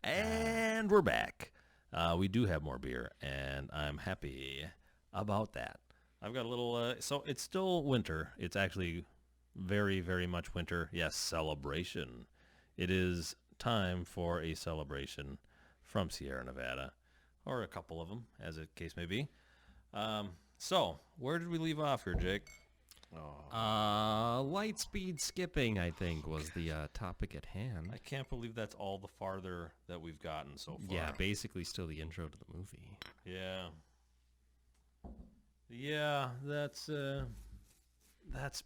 And we're back. We do have more beer, and I'm happy about that. I've got a little, so it's still winter. It's actually very, very much winter. Yes, celebration. It is time for a celebration from Sierra Nevada, or a couple of them, as the case may be. So, where did we leave off here, Jake? Light speed skipping, I think, was the topic at hand. I can't believe that's all the farther that we've gotten so far. Yeah, basically still the intro to the movie. Yeah. Yeah, that's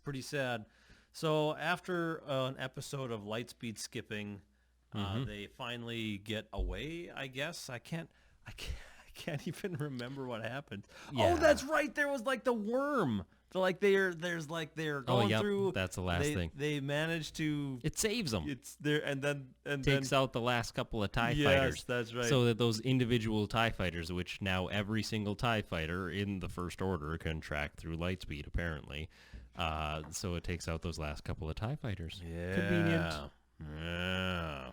pretty sad. So after an episode of Lightspeed skipping, they finally get away. I guess I can't even remember what happened. Yeah. Oh, that's right. There was like the worm. They're going through. That's the last thing. They managed to. It saves them. It's there, and then takes out the last couple of TIE fighters. Yes, that's right. So that those individual TIE fighters, which now every single TIE fighter in the First Order can track through lightspeed, apparently. So it takes out those last couple of TIE fighters. Yeah. Convenient. Yeah.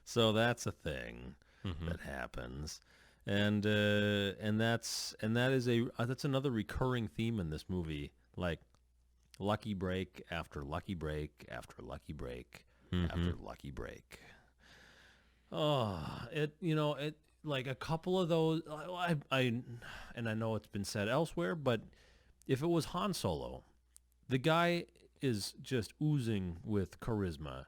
So that's a thing that happens. And that's another recurring theme in this movie, like lucky break after lucky break after lucky break after lucky break. Oh, it like a couple of those. I know it's been said elsewhere, but if it was Han Solo, the guy is just oozing with charisma,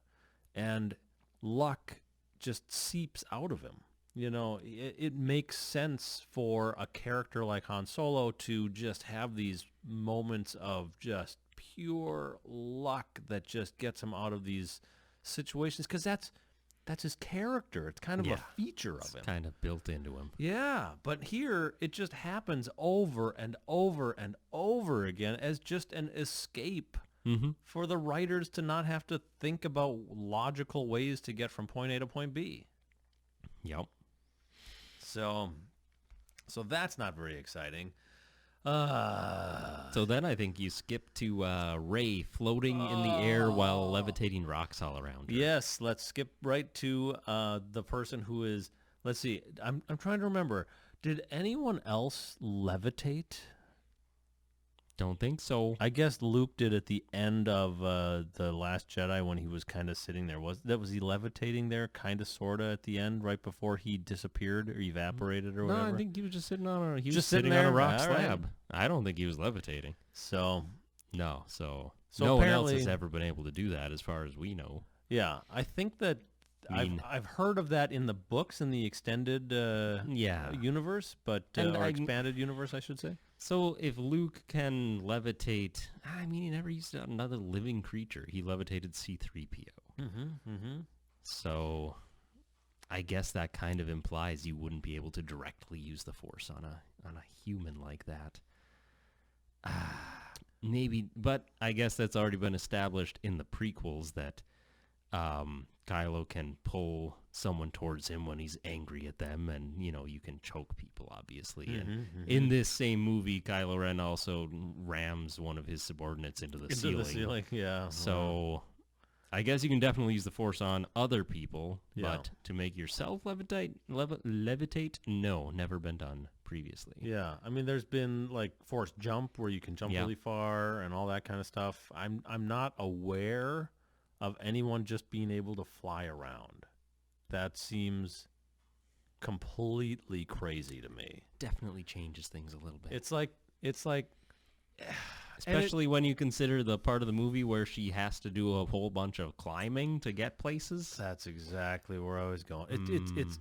and luck just seeps out of him. It makes sense for a character like Han Solo to just have these moments of just pure luck that just gets him out of these situations, because that's his character. It's kind of a feature of him. It's kind of built into him. Yeah, but here it just happens over and over and over again as just an escape for the writers to not have to think about logical ways to get from point A to point B. Yep. So that's not very exciting. So then I think you skip to Rey floating in the air while levitating rocks all around her. Yes, let's skip right to the person who is. Let's see. I'm trying to remember. Did anyone else levitate? Don't think so. I guess Luke did at the end of the Last Jedi when he was kind of sitting there. Was he levitating there, kind of, sort of, at the end, right before he disappeared or evaporated or whatever? No, I think he was just sitting on He was sitting on a rock all right. slab. I don't think he was levitating. So no one else apparently has ever been able to do that, as far as we know. Yeah, I think that I've heard of that in the books, in the extended universe, but or expanded universe, I should say. So if Luke can levitate, I mean, he never used another living creature. He levitated C-3PO. So I guess that kind of implies you wouldn't be able to directly use the Force on a human like that. Maybe, but I guess that's already been established in the prequels that Kylo can pull someone towards him when he's angry at them, and you can choke people, obviously. And in this same movie, Kylo Ren also rams one of his subordinates into the ceiling. Yeah. So I guess you can definitely use the Force on other people, but to make yourself levitate, no, never been done previously. Yeah, I mean, there's been like Force jump where you can jump really far and all that kind of stuff. I'm not aware of anyone just being able to fly around. That seems completely crazy to me. Definitely changes things a little bit. It's like especially when you consider the part of the movie where she has to do a whole bunch of climbing to get places. That's exactly where I was going.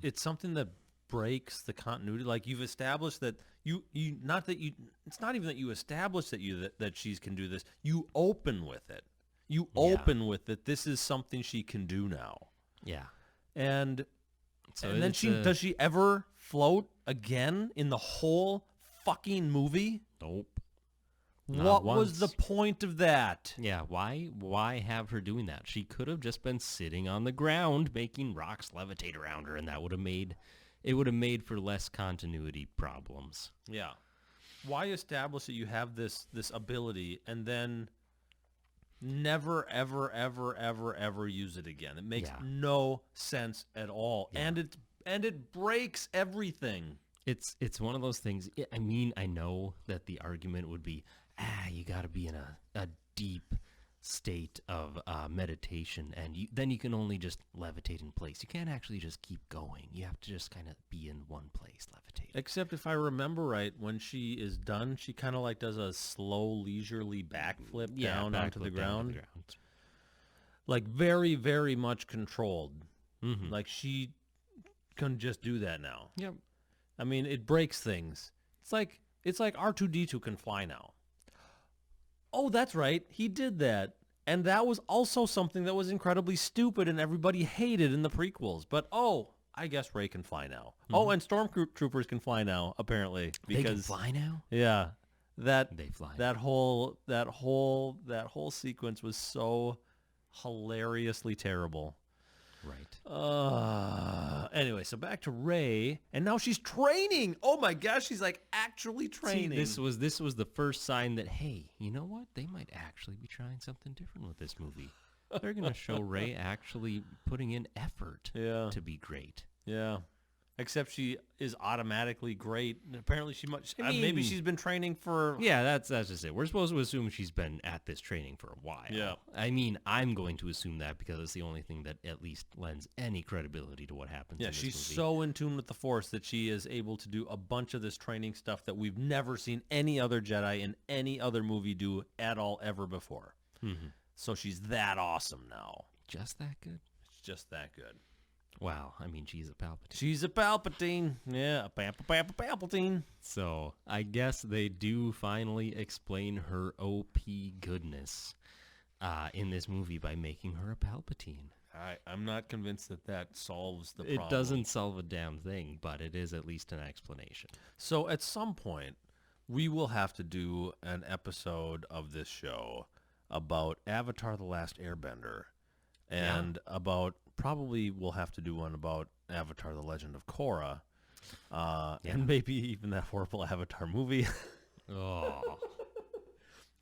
It's something that breaks the continuity. Like, you've established that it's not even that you establish that she can do this. You open with it. You open with that this is something she can do now. Yeah. And then does she ever float again in the whole fucking movie? Nope. What was the point of that? Yeah, why have her doing that? She could have just been sitting on the ground making rocks levitate around her, and that would have made for less continuity problems. Yeah. Why establish that you have this ability and then Never, ever, ever, ever, ever use it again. It makes Yeah. no sense at all, and it breaks everything. It's one of those things. I mean, I know that the argument would be, you got to be in a deep state of meditation, and then you can only just levitate in place. You can't actually just keep going. You have to just kind of be in one place, levitating. Except if I remember right, when she is done, she kind of like does a slow, leisurely backflip down onto the ground. Like very, very much controlled. Mm-hmm. Like she can just do that now. Yep. I mean, it breaks things. It's like R2-D2 can fly now. Oh, that's right. He did that. And that was also something that was incredibly stupid and everybody hated in the prequels. But, I guess Rey can fly now. Mm-hmm. Oh, and stormtroopers can fly now, apparently. Because, they can fly now? Yeah. They fly. That whole sequence was so hilariously terrible. Right. Anyway, so back to Rey, and now she's training. Oh my gosh, she's like actually training. See, this was the first sign that, hey, you know what? They might actually be trying something different with this movie. They're going to show Rey actually putting in effort to be great. Yeah. Except she is automatically great. Apparently, maybe she's been training for... Yeah, that's just it. We're supposed to assume she's been at this training for a while. Yeah. I mean, I'm going to assume that because it's the only thing that at least lends any credibility to what happens in this movie. She's so in tune with the Force that she is able to do a bunch of this training stuff that we've never seen any other Jedi in any other movie do at all ever before. Mm-hmm. So she's that awesome now. Just that good? It's just that good. Wow, I mean, she's a Palpatine. She's a Palpatine. Yeah, a Palpatine. So, I guess they do finally explain her OP goodness in this movie by making her a Palpatine. I'm not convinced that solves the problem. It doesn't solve a damn thing, but it is at least an explanation. So, at some point, we will have to do an episode of this show about Avatar: The Last Airbender and about... Probably we'll have to do one about Avatar: The Legend of Korra, and maybe even that horrible Avatar movie. Oh,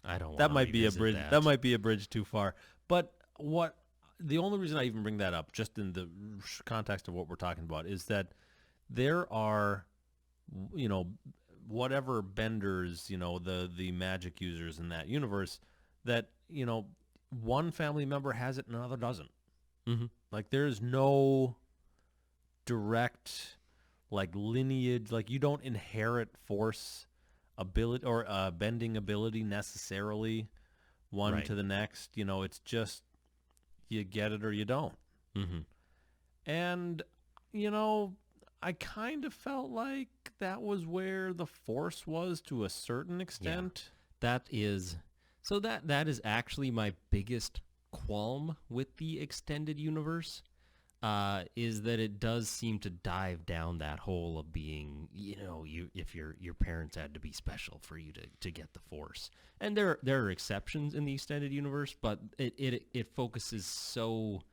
I don't. That might be a bridge. That might be a bridge too far. But the only reason I even bring that up, just in the context of what we're talking about, is that there are, whatever benders, the magic users in that universe, that one family member has it and another doesn't. Mm-hmm. Like there's no direct lineage, you don't inherit Force ability or bending ability necessarily one to the next. It's just you get it or you don't. Mm-hmm. And I kind of felt like that was where the Force was to a certain extent. Yeah. That is actually my biggest qualm with the extended universe, is that it does seem to dive down that hole of being, if your parents had to be special for you to get the Force. And there are exceptions in the extended universe, but it focuses so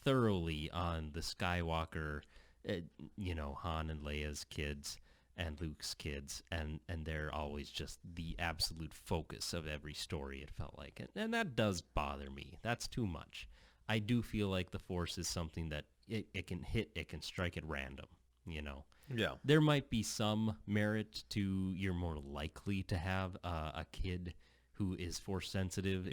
thoroughly on the Skywalker, Han and Leia's kids and Luke's kids, and they're always just the absolute focus of every story, it felt like. And that does bother me. That's too much. I do feel like the Force is something that it can strike at random, Yeah. There might be some merit to you're more likely to have a kid who is Force sensitive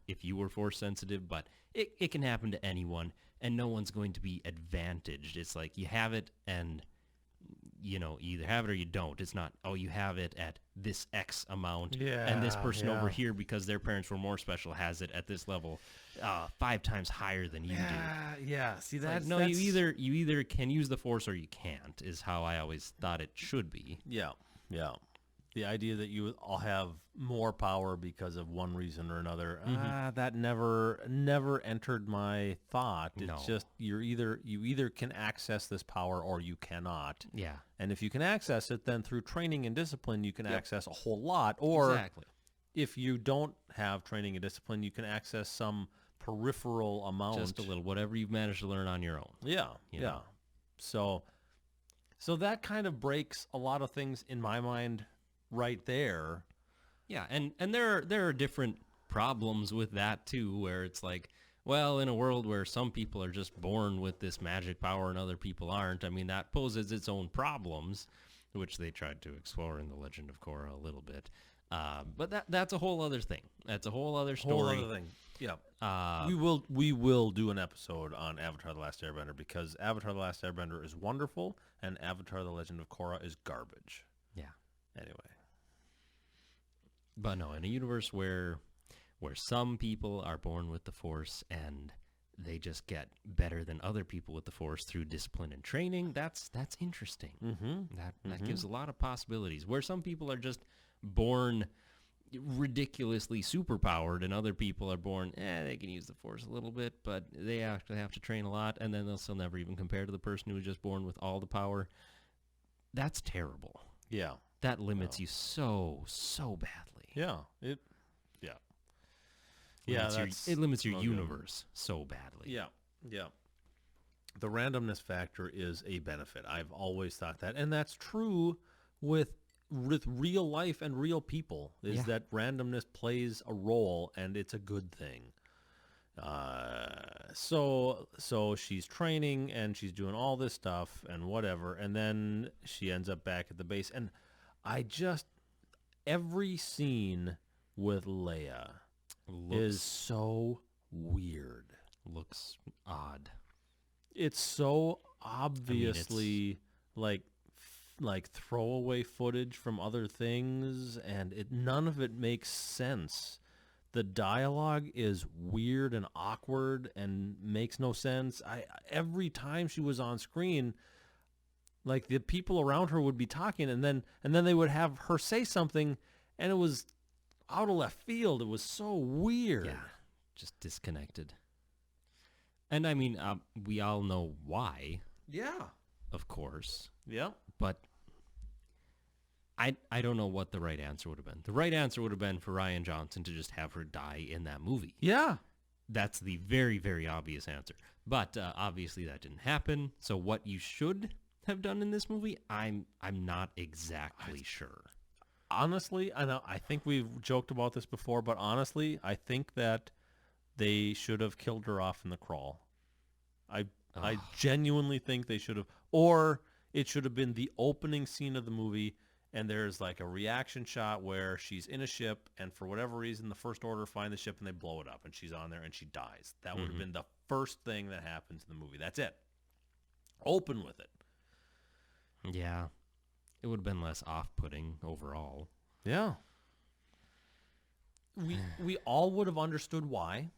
if you were Force sensitive, but it can happen to anyone, and no one's going to be advantaged. It's like you have it and... you either have it or you don't. It's not, you have it at this X amount, and this person over here, because their parents were more special, has it at this level 5 times higher than you do. Yeah. See, that's... you either can use the Force or you can't, is how I always thought it should be. Yeah. The idea that you all have more power because of one reason or another, that never entered my thought. It's just you either can access this power or you cannot. Yeah. And if you can access it, then through training and discipline, you can access a whole lot. Or exactly. If you don't have training and discipline, you can access some peripheral amount. Just a little, whatever you've managed to learn on your own. Yeah. So that kind of breaks a lot of things in my mind right there. Yeah, and there are different problems with that too, where it's like, well, in a world where some people are just born with this magic power and other people aren't, I mean, that poses its own problems, which they tried to explore in The Legend of Korra a little bit. But that's a whole other thing. That's a whole other story. Whole other thing. Yeah. We will do an episode on Avatar: The Last Airbender, because Avatar: The Last Airbender is wonderful and Avatar: The Legend of Korra is garbage. Yeah. Anyway. But no, in a universe where some people are born with the Force and they just get better than other people with the Force through discipline and training, that's interesting. Mm-hmm. That gives a lot of possibilities. Where some people are just born ridiculously superpowered and other people are born, they can use the Force a little bit, but they actually have to train a lot, and then they'll still never even compare to the person who was just born with all the power. That's terrible. Yeah. That limits you so badly. Yeah. It limits your universe so badly. Yeah. Yeah. The randomness factor is a benefit. I've always thought that, and that's true with real life and real people, is that randomness plays a role, and it's a good thing. So she's training and she's doing all this stuff and whatever, and then she ends up back at the base, and every scene with Leia is so weird. Looks odd. It's so obviously like throwaway footage from other things, and none of it makes sense. The dialogue is weird and awkward and makes no sense. Every time she was on screen, like, the people around her would be talking, and then they would have her say something, and it was out of left field. It was so weird. Yeah, just disconnected. And I mean, we all know why. Yeah. Of course. Yeah. But I don't know what the right answer would have been. The right answer would have been for Rian Johnson to just have her die in that movie. Yeah. That's the very, very obvious answer. But obviously that didn't happen. So what you should have done in this movie, I'm not exactly sure. Honestly, I think we've joked about this before, but honestly, I think that they should have killed her off in the crawl. I genuinely think they should have, or it should have been the opening scene of the movie, and there's like a reaction shot where she's in a ship, and for whatever reason, the First Order find the ship and they blow it up, and she's on there and she dies. That would have been the first thing that happens in the movie. That's it. Open with it. Yeah. It would have been less off-putting overall. Yeah. We all would have understood why.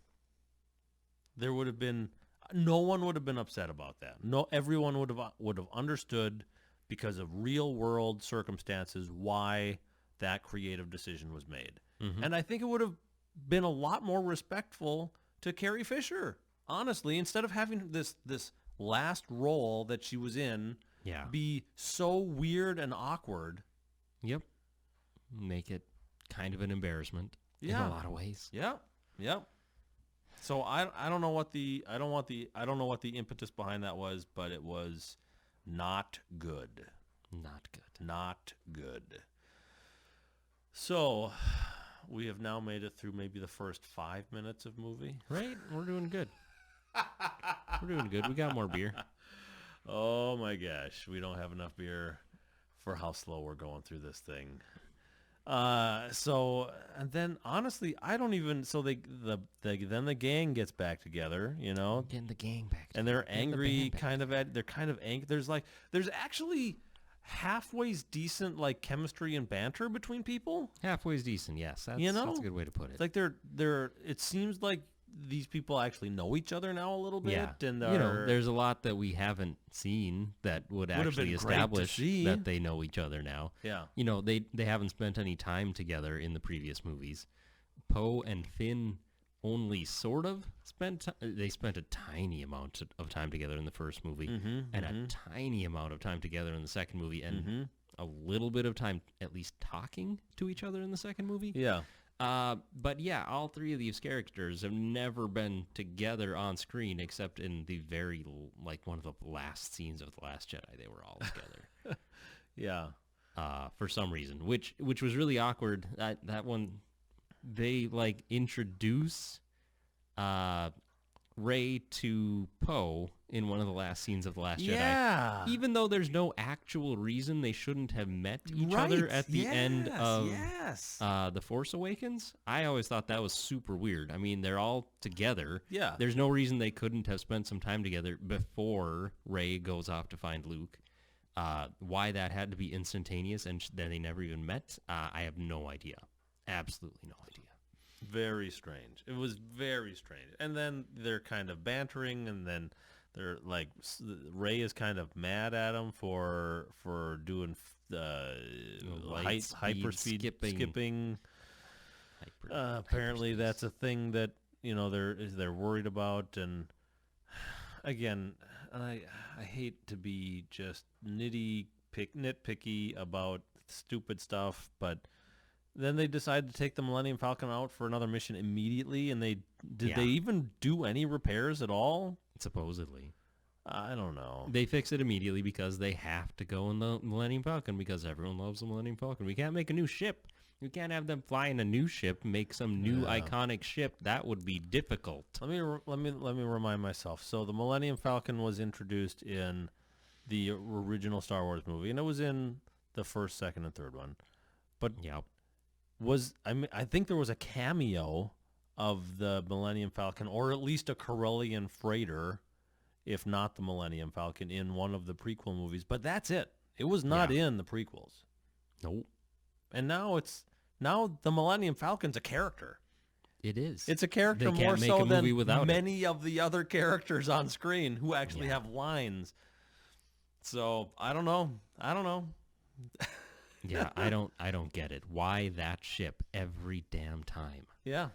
There would have been, no one would have been upset about that. No, everyone would have understood, because of real world circumstances, why that creative decision was made. And I think it would have been a lot more respectful to Carrie Fisher, honestly, instead of having this last role that she was in be so weird and awkward. Yep. Make it kind of an embarrassment in a lot of ways. Yeah. Yep. So I don't know what the impetus behind that was, but it was not good. Not good. Not good. So we have now made it through maybe the first 5 minutes of movie. Right? We're doing good. We're doing good. We got more beer. Oh my gosh, we don't have enough beer for how slow we're going through this thing. And then honestly, I don't even. So then the gang gets back together, Getting the gang back, and they're angry, they're kind of angry. There's actually halfway's decent like chemistry and banter between people. Halfway's decent, yes. That's a good way to put it. It's like they're. It seems like these people actually know each other now a little bit, and there's a lot that we haven't seen that would actually establish that they know each other now. Yeah, they haven't spent any time together in the previous movies. Poe and Finn only sort of spent a tiny amount of time together in the first movie, and a tiny amount of time together in the second movie, and a little bit of time at least talking to each other in the second movie. Yeah. But yeah, all three of these characters have never been together on screen except in the very, one of the last scenes of The Last Jedi. They were all together. Yeah. For some reason, which was really awkward. That one, they like introduce Rey to Poe in one of the last scenes of The Last Yeah. Jedi. Even though there's no actual reason they shouldn't have met each Right. other at the end of Yes. The Force Awakens. I always thought that was super weird. I mean, they're all together. Yeah. There's no reason they couldn't have spent some time together before Rey goes off to find Luke. Why that had to be instantaneous and then they never even met, I have no idea. Absolutely no idea. Very strange. It was very strange. And then they're kind of bantering, and then they're like, Rey is kind of mad at him for doing hyperspeed skipping. Apparently, that's a thing that they're worried about. And again, I hate to be just nitpicky about stupid stuff, but then they decided to take the Millennium Falcon out for another mission immediately, and they even do any repairs at all? Supposedly. I don't know. They fix it immediately because they have to go in the Millennium Falcon because everyone loves the Millennium Falcon. We can't make a new ship. We can't have them fly in a new ship, make some new iconic ship. That would be difficult. Let me remind myself. So the Millennium Falcon was introduced in the original Star Wars movie, and it was in the first, second, and third one. But Yep. I think there was a cameo of the Millennium Falcon, or at least a Corellian freighter, if not the Millennium Falcon, in one of the prequel movies. But that's it. It was not in the prequels. Nope. And now the Millennium Falcon's a character. It is. It's a character They more can't make so a movie than without many of the other characters on screen who actually have lines. So I don't know. Yeah, I don't get it. Why that ship every damn time? Yeah.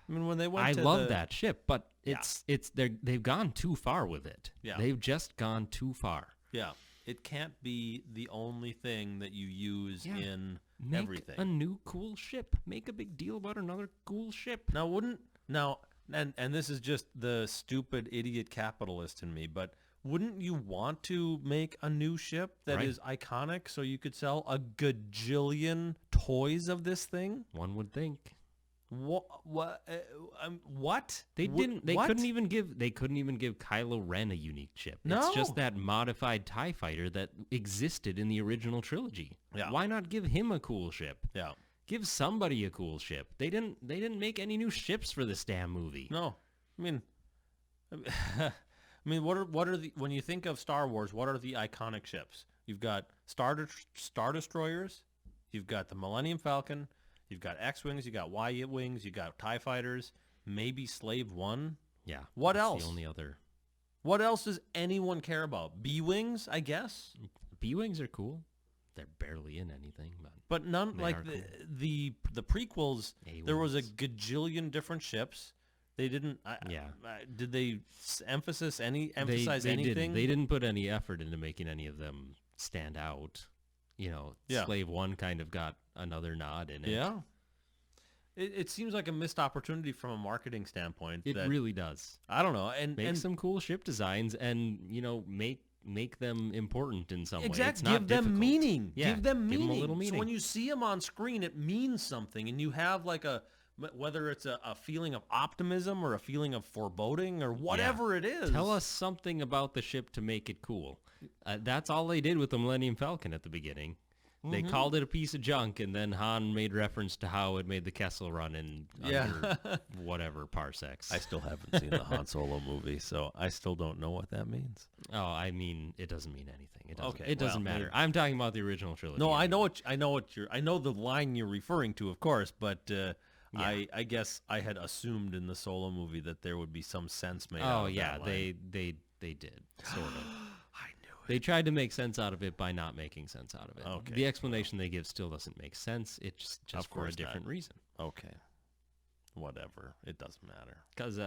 I mean, when they went I to love that ship, but they've gone too far with it. Yeah. They've just gone too far. Yeah. It can't be the only thing that you use in Make everything. a new cool ship. Make a big deal about another cool ship. And this is just the stupid idiot capitalist in me, but wouldn't you want to make a new ship that is iconic so you could sell a gajillion toys of this thing? One would think. What? What? They didn't. They couldn't even give Kylo Ren a unique chip. No. It's just that modified TIE fighter that existed in the original trilogy. Yeah. Why not give him a cool ship? Yeah. Give somebody a cool ship. They didn't make any new ships for this damn movie. No. I mean, what are the, when you think of Star Wars, what are the iconic ships? You've got Star Destroyers, you've got the Millennium Falcon, you've got X-Wings, you got Y-Wings, you got TIE Fighters, maybe Slave One. Yeah. What that's else? The only other. What else does anyone care about? B-Wings, I guess. B-Wings are cool. They're barely in anything, But none they like are the prequels. A-Wings. There was a gajillion different ships. They didn't. Did they emphasize anything? They didn't put any effort into making any of them stand out. Slave One kind of got another nod in it. Yeah. It seems like a missed opportunity from a marketing standpoint. It really does. I don't know. And make some cool ship designs and, make them important in some way. It's exactly. not Give them difficult. meaning. Yeah, Give them meaning. a little meaning. So when you see them on screen, it means something, and you have like whether it's a feeling of optimism or a feeling of foreboding or whatever it is. Tell us something about the ship to make it cool. That's all they did with the Millennium Falcon at the beginning. They called it a piece of junk, and then Han made reference to how it made the Kessel Run in under whatever parsecs. I still haven't seen the Han Solo movie, so I still don't know what that means. Oh, I mean, it doesn't mean anything. It doesn't. Okay, It doesn't matter. I'm talking about the original trilogy. No, I know the line you're referring to, of course, but I guess I had assumed in the Solo movie that there would be some sense made out of that line. they did sort of. I knew it. They tried to make sense out of it by not making sense out of it. Okay. The explanation they give still doesn't make sense. It's just for a different reason. Okay. Whatever. It doesn't matter. Because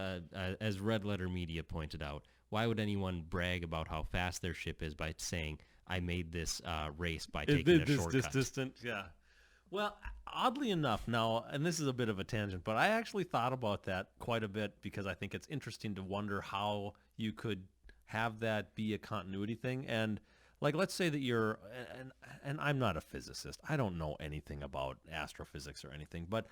as Red Letter Media pointed out, why would anyone brag about how fast their ship is by saying, I made this race by taking a shortcut? Distant, yeah. Well, oddly enough now, and this is a bit of a tangent, but I actually thought about that quite a bit because I think it's interesting to wonder how you could have that be a continuity thing. And like, let's say that and I'm not a physicist. I don't know anything about astrophysics or anything, but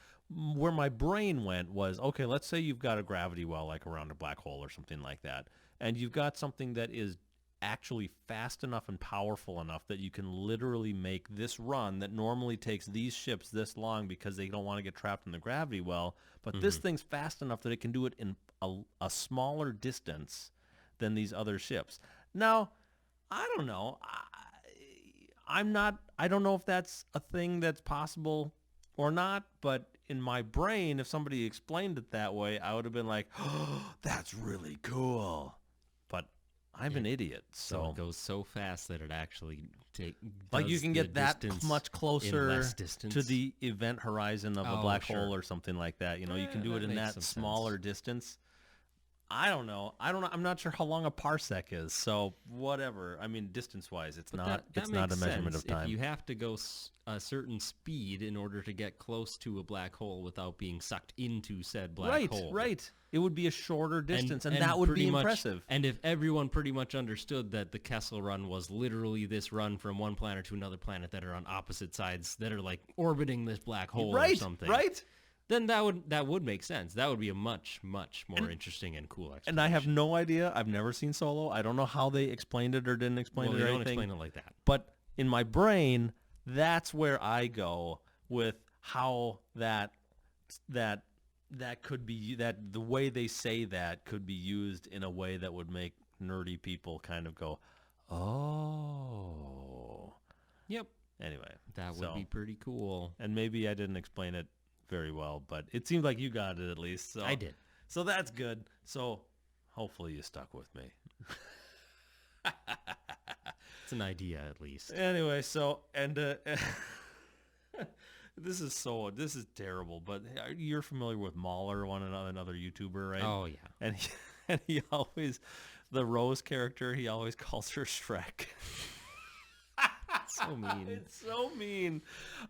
where my brain went was, okay, let's say you've got a gravity well like around a black hole or something like that, and you've got something that is actually fast enough and powerful enough that you can literally make this run that normally takes these ships this long because they don't want to get trapped in the gravity well, but this thing's fast enough that it can do it in a smaller distance than these other ships. Now, I don't know. I don't know if that's a thing that's possible or not, but in my brain, if somebody explained it that way, I would have been like, oh, that's really cool. But I'm an idiot, So so it goes so fast that it actually like you does can the get that distance much in closer less distance. to the event horizon of a Oh, black sure. hole or something like that. You know, you can do it that in makes that some smaller sense. distance. I don't know. I'm not sure how long a parsec is. So whatever. I mean, distance-wise, it's But not. that It's not a makes measurement sense. of time. If you have to go a certain speed in order to get close to a black hole without being sucked into said black hole. Right. It would be a shorter distance, and that would pretty be much- impressive. And if everyone pretty much understood that the Kessel Run was literally this run from one planet to another planet that are on opposite sides that are like orbiting this black hole or something, Right. then that would make sense. That would be a much more interesting and cool explanation. And I have no idea. I've never seen Solo. I don't know how they explained it or didn't explain well, it they or don't anything. explain it like that. But in my brain, that's where I go with how that could be, that the way they say that could be used in a way that would make nerdy people kind of go, oh. Yep, Anyway, that would be pretty cool. and maybe I didn't explain it very well, but it seemed like you got it at least. So I did. So that's good. So hopefully you stuck with me. It's an idea at least. Anyway, so and this is terrible, but you're familiar with Mahler, another YouTuber, right? Oh yeah. And he always, the Rose character, he always calls her Shrek. So mean. It's so mean.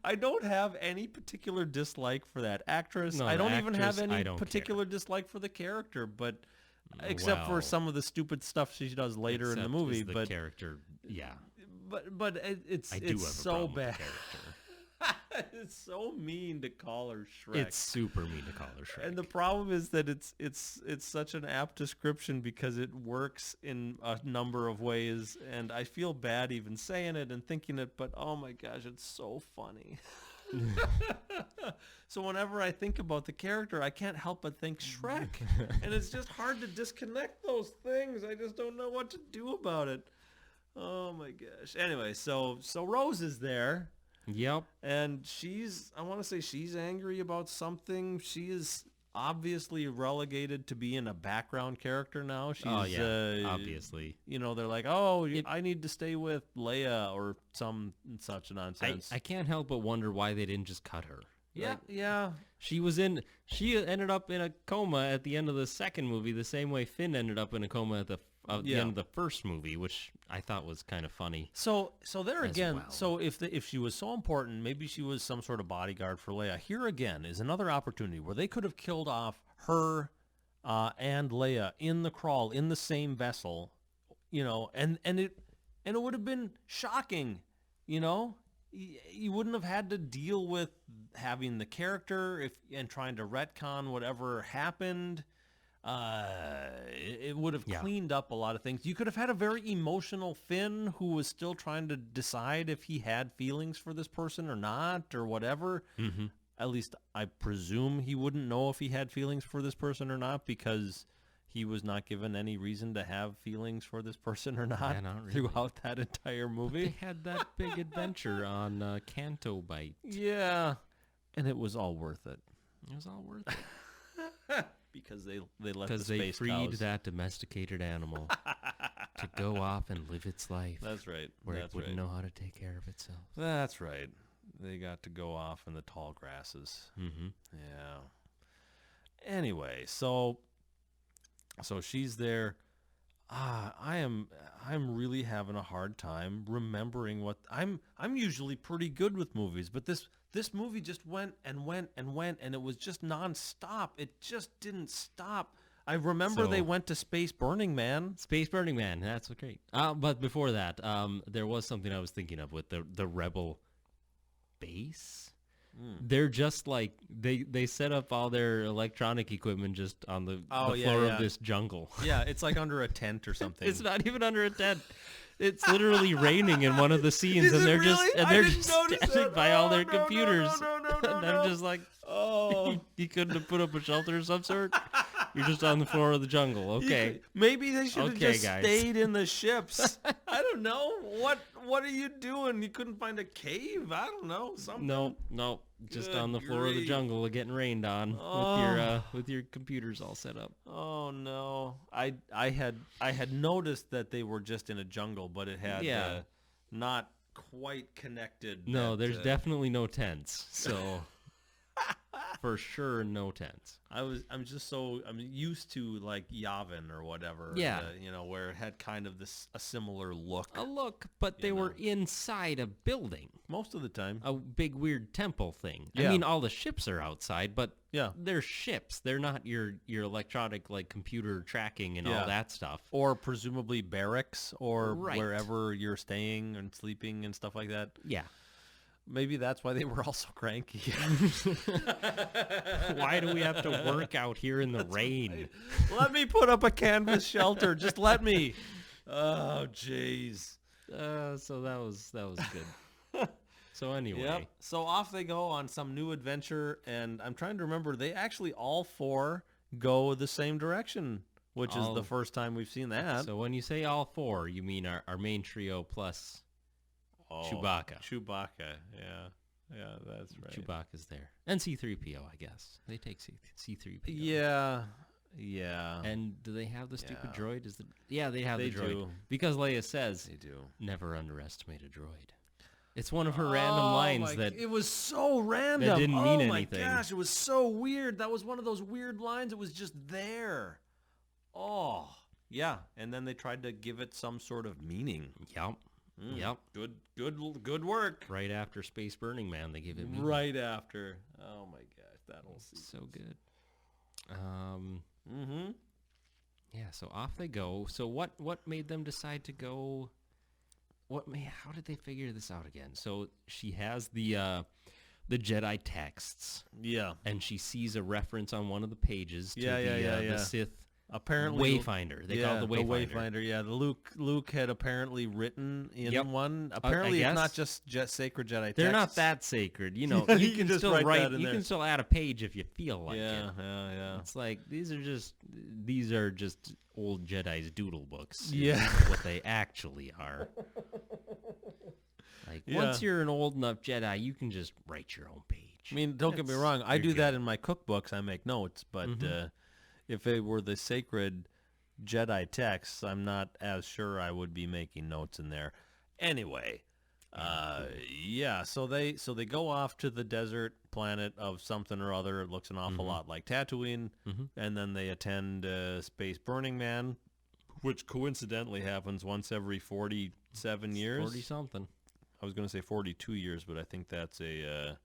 I don't have any particular dislike for that actress. No, I the don't even have actress, I any don't particular dislike for the character, but except for Well, some of the stupid stuff she does later in the Except movie. is the But character, yeah. but it's I do have a so problem with bad. the character. It's so mean to call her Shrek. It's super mean to call her Shrek. And the problem is that it's such an apt description because it works in a number of ways, and I feel bad even saying it and thinking it, but oh my gosh, it's so funny. So whenever I think about the character, I can't help but think Shrek, and it's just hard to disconnect those things. I just don't know what to do about it. Oh my gosh. Anyway, so Rose is there. Yep. And I want to say she's angry about something. She is obviously relegated to being a background character now. She's, obviously. You know, they're like, oh, I need to stay with Leia or some such nonsense. I can't help but wonder why they didn't just cut her. yeah, Like, yeah. she ended up in a coma at the end of the second movie, the same way Finn ended up in a coma at the end of the first movie, which I thought was kind of funny. So there as again, well. so if she was so important, maybe she was some sort of bodyguard for Leia. Here again is another opportunity where they could have killed off her and Leia in the crawl in the same vessel, you know, and it would have been shocking, you know. You wouldn't have had to deal with having the character and trying to retcon whatever happened. It would have cleaned up a lot of things. You could have had a very emotional Finn who was still trying to decide if he had feelings for this person or not or whatever. Mm-hmm. At least I presume he wouldn't know if he had feelings for this person or not because he was not given any reason to have feelings for this person or not, Yeah, not really. throughout that entire They movie. had that big adventure on Canto Bite. Yeah, and it was all worth it It was all worth it. because they let the Because they space freed cows. that domesticated animal to go off and live its life That's right. where That's it wouldn't right. know how to take care of itself. That's right. They got to go off in the tall grasses. Mm-hmm. Yeah. Anyway, so she's there. I'm really having a hard time remembering what I'm usually pretty good with movies, but this movie just went and went and went, and it was just nonstop. It just didn't stop. I remember they So- went to Space Burning Man. Space Burning Man, that's great. But before that, there was something I was thinking of with the Rebel base. They're just like they set up all their electronic equipment just on the floor of this jungle. Yeah, it's like under a tent or something. It's not even under a tent. It's literally raining in one of the scenes, Is and it they're really? I they're didn't just notice standing that. by all their No, no, computers. no, And I'm just like, oh. you couldn't have put up a shelter of some sort. You're just on the floor of the jungle. Okay. Maybe they should have Okay, just guys. stayed in the ships. I don't know. What are you doing? You couldn't find a cave? I don't know. Something. No, just Good on the floor of the grief. jungle, getting rained on with your computers all set up. Oh no. I had noticed that they were just in a jungle, but it had not quite connected. No, that, there's definitely no tents. So for sure, no tents. I'm used to like Yavin or whatever. Yeah. Where it had kind of a similar look A look, but they were inside a building, most of the time. a big weird temple thing. I Yeah. mean, all the ships are outside, but Yeah. they're ships. They're not your electronic like computer tracking and Yeah. all that stuff. Or presumably barracks or Right. wherever you're staying and sleeping and stuff like that. Yeah. Maybe that's why they were all so cranky. Why do we have to work out here in the rain? Let me put up a canvas shelter. Just let me. Oh, jeez. So that was good. So anyway, Yep. So off they go on some new adventure, and I'm trying to remember. They actually all four go the same direction, which is the first time we've seen that. so when you say all four, you mean our main trio plus Chewbacca. Chewbacca. Yeah, that's right. Chewbacca's there. And C-3PO, I guess. They take C-3PO. Yeah. And do they have the stupid Yeah. droid? They have They the droid. do. Because Leia says, They do. never underestimate a droid. It's one of her random lines that... It was so random. that didn't mean Oh my anything. gosh, it was so weird. That was one of those weird lines. It was just there. Oh, yeah. And then they tried to give it some sort of meaning. Yep. Good work. Right after Space Burning Man, they give it meaning. Right after. Oh my gosh, that whole sequence. So good. Mm-hmm. Yeah, so off they go. So what made them decide to go? How did they figure this out again? So she has the Jedi texts, Yeah. and she sees a reference on one of the pages to Yeah. the Sith Apparently, Wayfinder. They call it the Wayfinder. Yeah, Luke had apparently written in one. I Apparently, it's not guess. just sacred Jedi texts. They're not that sacred, you know. You You can can just still write write. that in You there. can still add a page if you feel like it. Yeah. It's like these are just old Jedi's doodle books. is Yeah. what they actually are. Like Yeah. once you're an old enough Jedi, you can just write your own page. I mean, don't get me That's- wrong. I you're do good. that in my cookbooks. I make notes, but Mhm. if it were the sacred Jedi texts, I'm not as sure I would be making notes in there. Anyway, yeah. So they go off to the desert planet of something or other. It looks an awful lot like Tatooine, and then they attend Space Burning Man, which coincidentally happens once every 47 years. 40 something. I was going to say 42 years, but I think that's a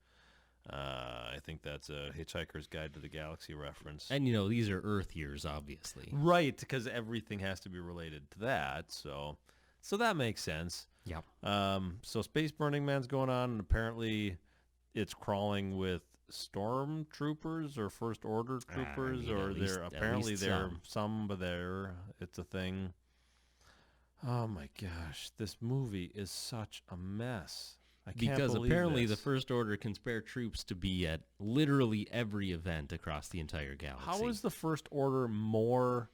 Hitchhiker's Guide to the Galaxy reference. And these are Earth years, obviously. Right, because everything has to be related to that. So that makes sense. Yep. So Space Burning Man's going on, and apparently it's crawling with stormtroopers or First Order troopers, or at least some, but it's a thing. Oh my gosh, this movie is such a mess. I can't Because believe apparently this. the First Order can spare troops to be at literally every event across the entire galaxy. How is the First Order more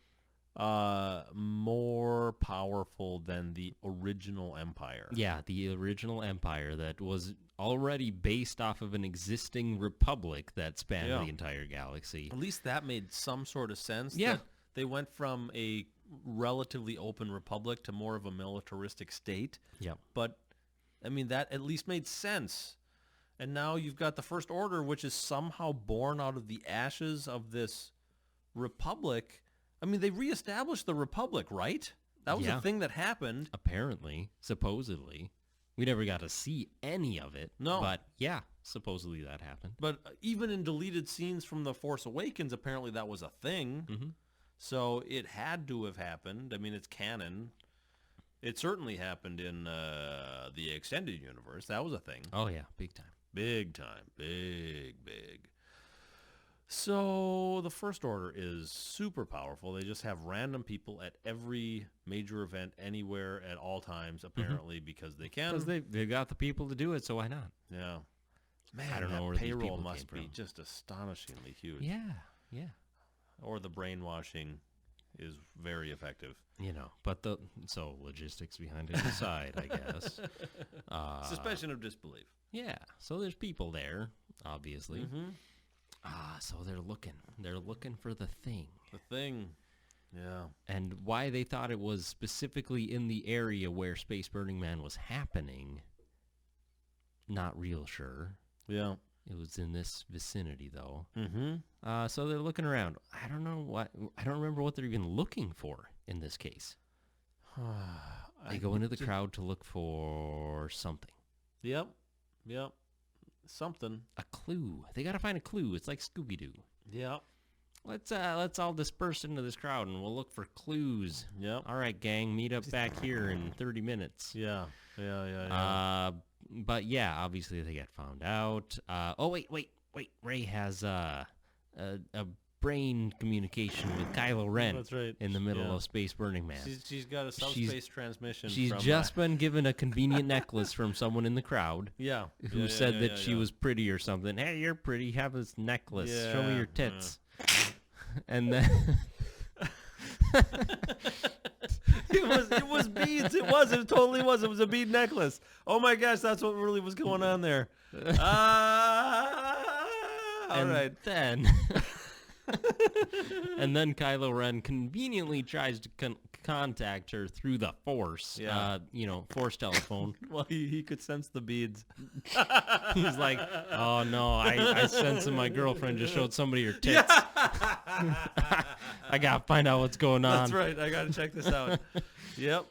powerful than the original Empire? Yeah, the original Empire that was already based off of an existing republic that spanned Yeah. the entire galaxy. At least that made some sort of sense. Yeah. That they went from a relatively open republic to more of a militaristic state. Yep. But, I mean, that at least made sense. And now you've got the First Order, which is somehow born out of the ashes of this republic. I mean, they reestablished the republic, right? That was Yeah. a thing that happened. Apparently, supposedly. We never got to see any of it. No. But yeah, supposedly that happened. But even in deleted scenes from The Force Awakens, apparently that was a thing. Mm-hmm. So it had to have happened. I mean, it's canon. It certainly happened in the extended universe. That was a thing. Oh, yeah, big time. Big time. Big. So the First Order is super powerful. They just have random people at every major event, anywhere, at all times, apparently, because they can. Because they've got the people to do it, so why not? Yeah. Man, I don't know that where these payroll people must came be from. just astonishingly huge. Yeah. Or the brainwashing is very effective. But so logistics behind it aside, I guess. Suspension of disbelief. Yeah, so there's people there, obviously. Mm-hmm. So they're looking for the thing. The thing. Yeah. And why they thought it was specifically in the area where Space Burning Man was happening, not real sure. Yeah. It was in this vicinity, though. Mm-hmm. So they're looking around. I don't remember what they're even looking for in this case. They go into the crowd to look for something. Yep. Something. A clue. They got to find a clue. It's like Scooby-Doo. Yep. Let's all disperse into this crowd and we'll look for clues. Yep. All right, gang, meet up back here in 30 minutes. Yeah. But yeah, obviously they get found out. Wait. Rey has a brain communication with Kylo Ren. That's right. In the middle of Space Burning Man. She's got a subspace transmission. She's from, just been given a convenient necklace from someone in the crowd. Yeah. Who said that she was pretty or something. Hey, you're pretty. Have this necklace. Show me your tits. And then it was beads. It totally was. It was a bead necklace. Oh my gosh, that's what really was going on there. All right. Then and then Kylo Ren conveniently tries to contact her through the Force. Yeah. Force telephone. Well, he could sense the beads. He's like, oh no, I sense that my girlfriend just showed somebody her tits. I gotta find out what's going on. That's right. I gotta check this out. Yep.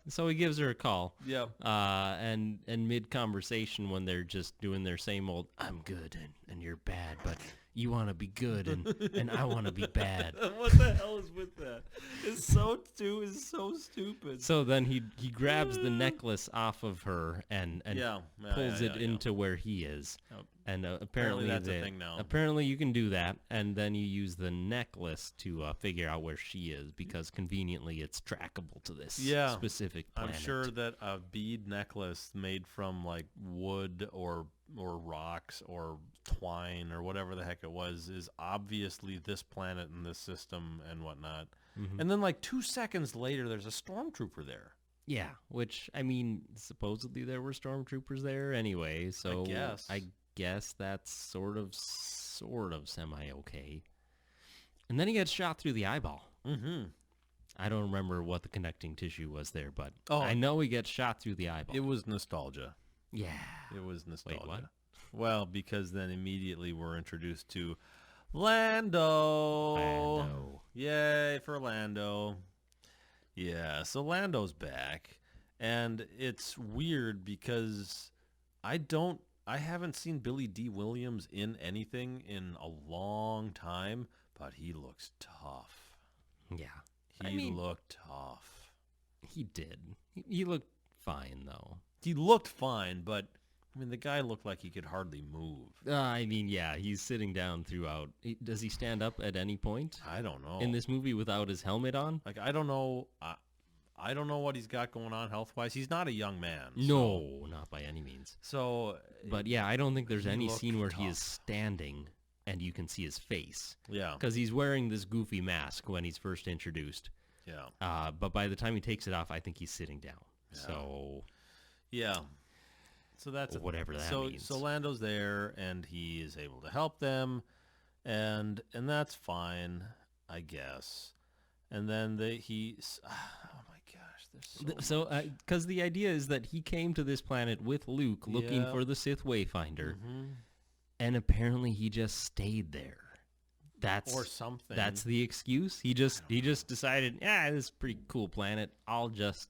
So he gives her a call. Yep. And mid conversation when they're just doing their same old, I'm good and you're bad, but you want to be good and I want to be bad. What the hell is with that? It's so stupid. So then he grabs the necklace off of her and pulls it into where he is. Yep. And apparently that's a thing now. Apparently you can do that, and then you use the necklace to figure out where she is, because conveniently it's trackable to this specific planet. I'm sure that a bead necklace made from like wood or rocks or twine or whatever the heck it was is obviously this planet and this system and whatnot. Mm-hmm. And then like 2 seconds later, there's a stormtrooper there. Yeah, which, I mean, supposedly there were stormtroopers there anyway, so I guess that's sort of semi-okay. And then he gets shot through the eyeball. Mm-hmm. I don't remember what the connecting tissue was there, but I know he gets shot through the eyeball. It was nostalgia. Yeah. It was nostalgia. Wait, what? Well, because then immediately we're introduced to Lando. Yay for Lando. Yeah, so Lando's back, and it's weird because I haven't seen Billy D. Williams in anything in a long time, but he looks tough. Yeah. He looked tough. He did. He looked fine, though. He looked fine, but the guy looked like he could hardly move. He's sitting down throughout. Does he stand up at any point? I don't know. In this movie without his helmet on? Like, I don't know. I don't know what he's got going on health-wise. He's not a young man. No, not by any means. So, but yeah, I don't think there's any scene where he is standing and you can see his face. Yeah. Because he's wearing this goofy mask when he's first introduced. Yeah. But by the time he takes it off, I think he's sitting down. Yeah. So. Yeah. So that's whatever that means. So Lando's there, and he is able to help them, and that's fine, I guess. And then oh my gosh, there's so because the idea is that he came to this planet with Luke looking for the Sith Wayfinder, and apparently he just stayed there. Or something. That's the excuse. He just decided, this is a pretty cool planet. I'll just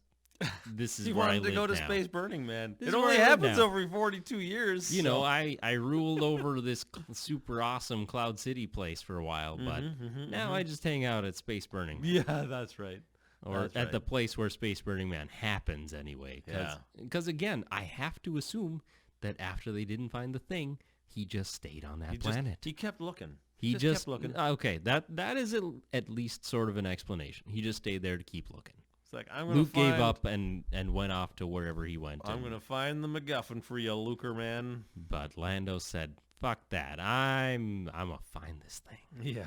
this is He where I wanted to live go to now. Space Burning Man. This It is where only I live happens now. every 42 years. You so- know, I ruled over this super awesome Cloud City place for a while, but now I just hang out at Space Burning Man. Yeah, that's right. Or That's at the right. place where Space Burning Man happens anyway. Yeah. Because, again, I have to assume that after they didn't find the thing, he just stayed on that He planet. He kept looking. He just kept looking. Okay, that is at least sort of an explanation. He just stayed there to keep looking. It's like, I'm gonna Luke find, gave up and went off to wherever he went. I'm going to find the MacGuffin for you, Luker man. But Lando said, fuck that. I'm going to find this thing. Yeah.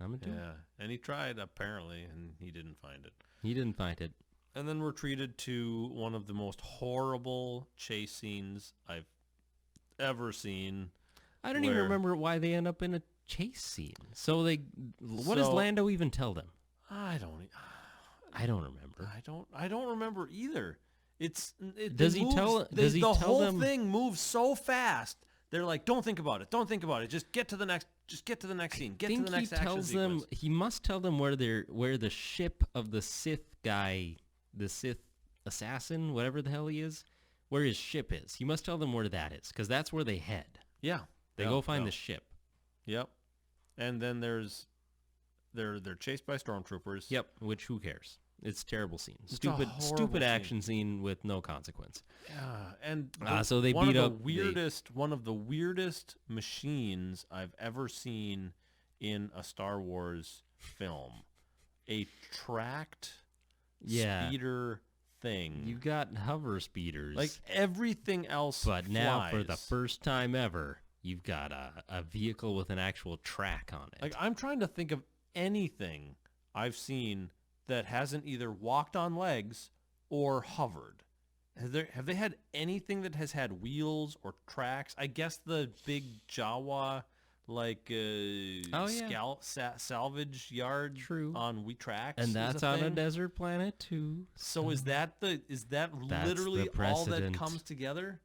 I'm going to do it. Yeah. And he tried, apparently, and he didn't find it. He didn't find it. And then we're treated to one of the most horrible chase scenes I've ever seen. I don't even Where- remember why they end up in a chase scene. So what does So- Lando even tell them? I don't remember. I don't remember either. Does he tell the tell whole them- thing moves so fast. They're like, don't think about it. Don't think about it. Just get to the next scene. Get to the next action sequence. He must tell them where the ship of the Sith guy, the Sith assassin, whatever the hell he is, where his ship is. He must tell them where that is, because that's where they head. Yeah. They go find the ship. Yep. And then they're chased by stormtroopers. Yep. Which who cares? It's a terrible scene. It's a Stupid horrible action scene with no consequence. Yeah, and So they one beat of up one of the weirdest machines I've ever seen in a Star Wars film. A tracked speeder thing. You got hover speeders. Like everything else But now, for the flies. first time ever, you've got a vehicle with an actual track on it. Like I'm trying to think of anything I've seen that hasn't either walked on legs or hovered. Have they had anything that has had wheels or tracks? I guess the big Jawa salvage yard True. on wheat tracks, And is that's a on a thing. desert planet, too. So is that That's literally the all that precedent. comes together?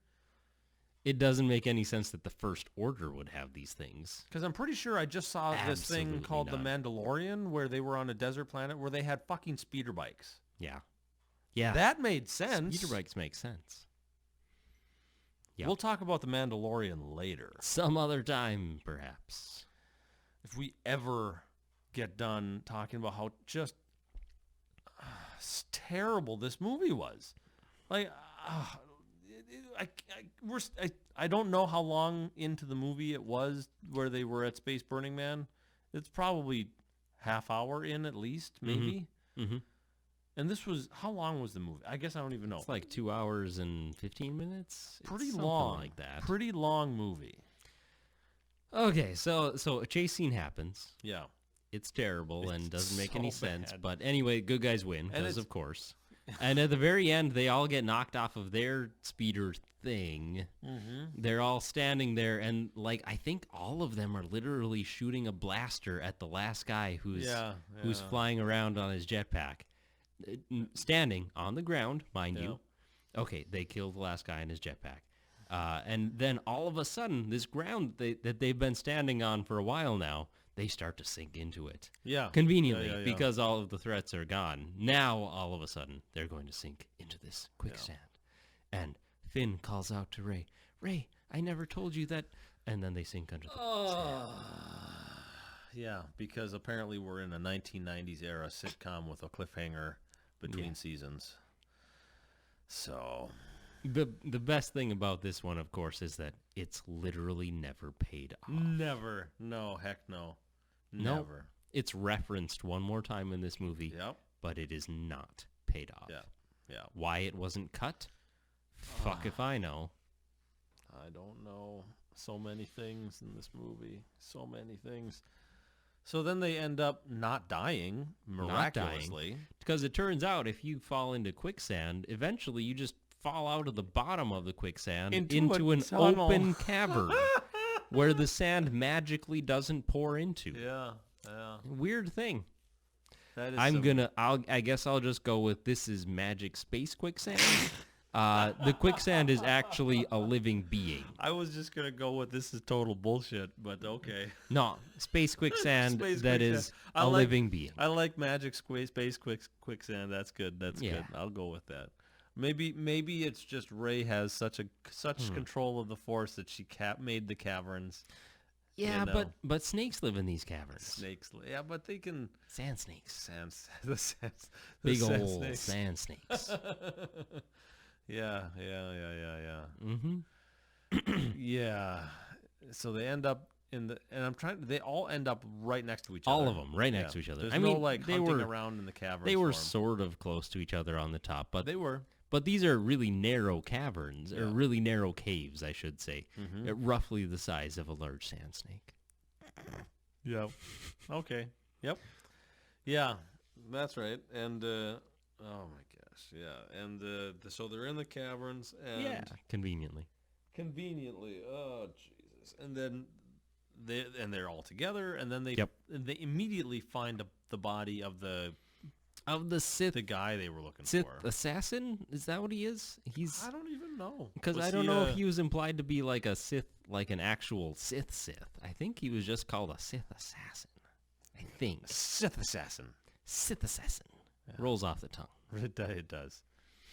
It doesn't make any sense that the First Order would have these things. Because I'm pretty sure I just saw this thing Absolutely called not. The Mandalorian where they were on a desert planet where they had fucking speeder bikes. Yeah. Yeah. That made sense. Speeder bikes make sense. Yep. We'll talk about The Mandalorian later. Some other time, perhaps. If we ever get done talking about how just terrible this movie was. Like, I don't know how long into the movie it was where they were at Space Burning Man. It's probably half hour in at least, maybe. Mm-hmm. And this was, how long was the movie? I guess I don't even know. It's like 2 hours and 15 minutes. Pretty It's something long. like that. Pretty long movie. Okay, so a chase scene happens. Yeah. It's terrible and It's doesn't make any so sense. bad. But anyway, good guys win, And because it's- of course. And at the very end, they all get knocked off of their speeder thing. Mm-hmm. They're all standing there, and I think all of them are literally shooting a blaster at the last guy who's flying around on his jetpack, standing on the ground, mind you. Okay, they kill the last guy in his jetpack. And then all of a sudden, this ground that they've been standing on for a while now, they start to sink into it. Yeah. Conveniently, Yeah. because all of the threats are gone. Now, all of a sudden, they're going to sink into this quicksand. And Finn calls out to Rey, "Rey, I never told you that." And then they sink under the quicksand. Yeah, because apparently we're in a 1990s era sitcom with a cliffhanger between seasons. So The best thing about this one, of course, is that it's literally never paid off. never. No, heck no. No. Never. It's referenced one more time in this movie, Yep. but it is not paid off. Yeah. Yeah. Why it wasn't cut? Fuck if I know. I don't know. So many things in this movie. So many things. So then they end up not dying miraculously. Because it turns out if you fall into quicksand, eventually you just fall out of the bottom of the quicksand into an tunnel. open cavern where the sand magically doesn't pour into. Yeah. Weird thing. That is I guess I'll just go with this is magic space quicksand. The quicksand is actually a living being. I was just gonna go with this is total bullshit, but okay. No, space quicksand Space that quicksand. is I a like- living being. I like magic space quicksand. That's good. That's Yeah. good. I'll go with that. Maybe it's just Rey has such control of the Force that she made the caverns. Yeah, you know. but snakes live in these caverns. Snakes. Yeah, but they can Sand snakes. the Big sand old snakes. sand snakes. Yeah. Mm-hmm. Yeah. So they end up they all end up right next to each other. All of them right next to each other. There's I no mean, like they hunting were around in the caverns. they were for 'em. sort of close to each other on the top, but They were. But these are really narrow caverns, or Yeah. really narrow caves, I should say, Mhm. roughly the size of a large sand snake. Yep. Okay. Yep. Yeah, that's right. And oh my gosh, yeah. And so they're in the caverns, and Conveniently. conveniently, oh Jesus. And then they're all together, and then they Yep. they immediately find the body of the Sith guy they were looking Sith for. assassin? Is that what he is? He's I don't even know because Was I don't he, know if he was implied to be like a Sith, like an actual Sith. I think he was just called a Sith assassin. I think Sith assassin. Sith assassin rolls off the tongue. It does.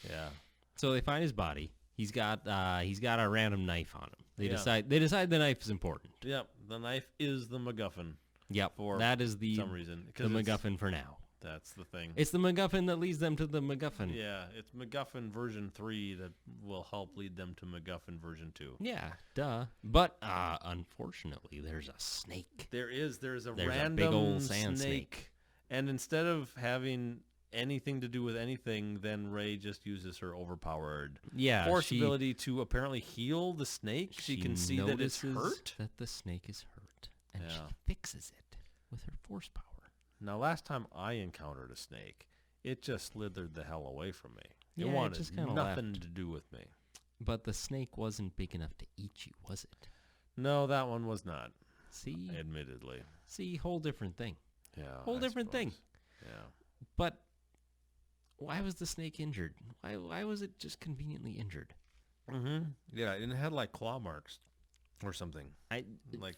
Yeah. So they find his body. He's got a random knife on him. They Yeah. decide the knife is important. Yep. The knife is the MacGuffin Yep, for that is the some reason. the 'Cause MacGuffin for now. That's the thing. It's the MacGuffin that leads them to the MacGuffin. Yeah, it's MacGuffin version 3 that will help lead them to MacGuffin version 2. Yeah, duh. But unfortunately, there's a snake. There's a There's a random big old sand snake. And instead of having anything to do with anything, then Rey just uses her overpowered Yeah, force ability to apparently heal the snake. She can see that it's notices hurt. that the snake is hurt, and she Yeah. fixes it with her force power. Now, last time I encountered a snake, it just slithered the hell away from me. It Yeah, it wanted just kinda nothing left. to do with me. But the snake wasn't big enough to eat you, was it? No, that one was not, See, admittedly. whole different thing. Yeah, Whole I different thing. suppose. Yeah. But why was the snake injured? Why was it just conveniently injured? Mm-hmm. Yeah, and it had like claw marks or something. Like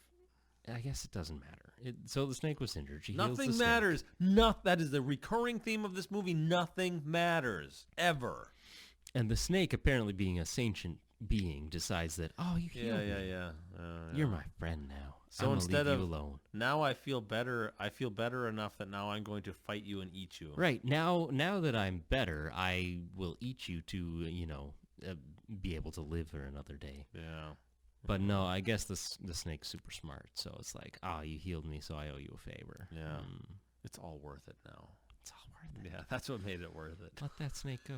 I guess it doesn't matter. So the snake was injured. She heals the nothing snake. matters. That is the recurring theme of this movie. Nothing matters ever. And the snake, apparently being a sentient being, decides that, oh, you healed me. Yeah. You're my friend now. So I'm gonna instead leave of you alone. now I feel better. I feel better enough that now I'm going to fight you and eat you. Right, now that I'm better, I will eat you to, be able to live for another day. Yeah. But no, I guess the snake's super smart. So it's like, oh, you healed me, so I owe you a favor. Yeah. It's all worth it now. It's all worth it. Yeah, that's what made it worth it. Let that snake go.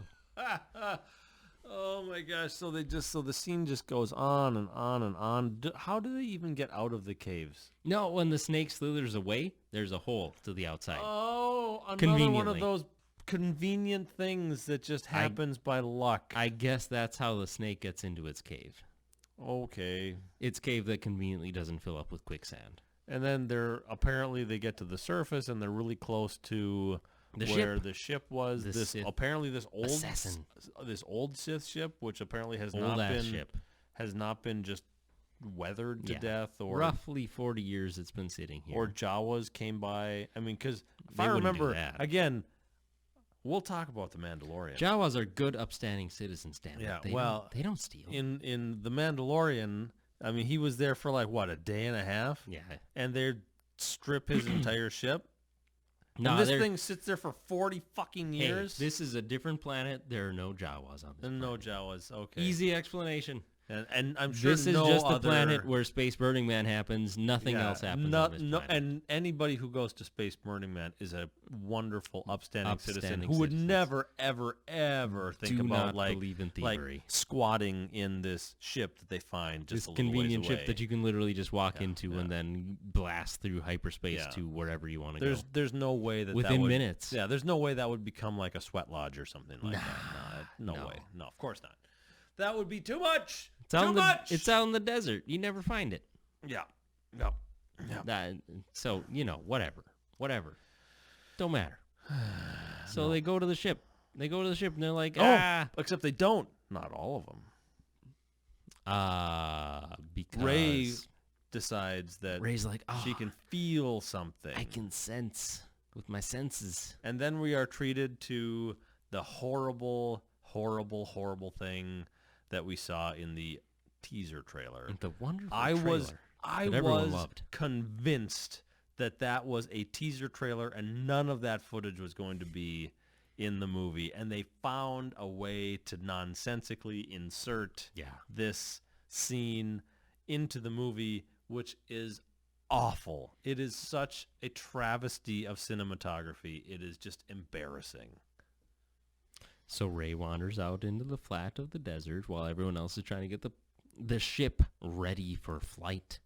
Oh my gosh! So the scene just goes on and on and on. How do they even get out of the caves? No, when the snake slithers away, there's a hole to the outside. Oh, another one of Conveniently. those convenient things that just happens by luck. I guess that's how the snake gets into its cave. Okay. Its cave that conveniently doesn't fill up with quicksand. And then they get to the surface and they're really close to The where ship. the ship was. The Sith This assassin. old Sith ship, which apparently has Old not ass been ship. has not been just weathered to Yeah. death, or Roughly 40 years it's been sitting here. or Jawas came by. I mean, because if They I wouldn't do remember that. again, we'll talk about the Mandalorian. Jawas are good, upstanding citizens, damn it. Yeah, They don't steal. in the Mandalorian, I mean, he was there for like what, a day and a half, yeah. and they strip his entire ship. No, And this thing sits there for 40 fucking years. This is a different planet. There are no Jawas on this and no planet. Jawas. Okay. Easy explanation. And I'm sure This is no just the other, planet where Space Burning Man happens. Nothing else happens on this planet. And anybody who goes to Space Burning Man is a wonderful, upstanding citizen Upstanding who would citizens. never, ever, ever think Do about not like believe in thievery. like squatting in this ship that they find just This a little convenient ways ship away. that you can literally just walk into and then blast through hyperspace Yeah. to wherever you want to go. There's no way that Within that would, minutes. Yeah, there's no way that would become like a sweat lodge or something like that. No no. way. No, of course not. That would be too much. It's out Too in the, much. It's out in the desert. You never find it. Yeah. Yep. So, whatever. Don't matter. So they go to the ship. And they're like, Except they don't. Not all of them. Because Rey decides that Rey's like, she can feel something. I can sense with my senses. And then we are treated to the horrible, horrible, horrible thing that we saw in the teaser trailer. The wonderful I trailer was that everyone was loved. convinced that was a teaser trailer and none of that footage was going to be in the movie. And they found a way to nonsensically insert this scene into the movie, which is awful. It is such a travesty of cinematography. It is just embarrassing. So Rey wanders out into the flat of the desert while everyone else is trying to get the ship ready for flight.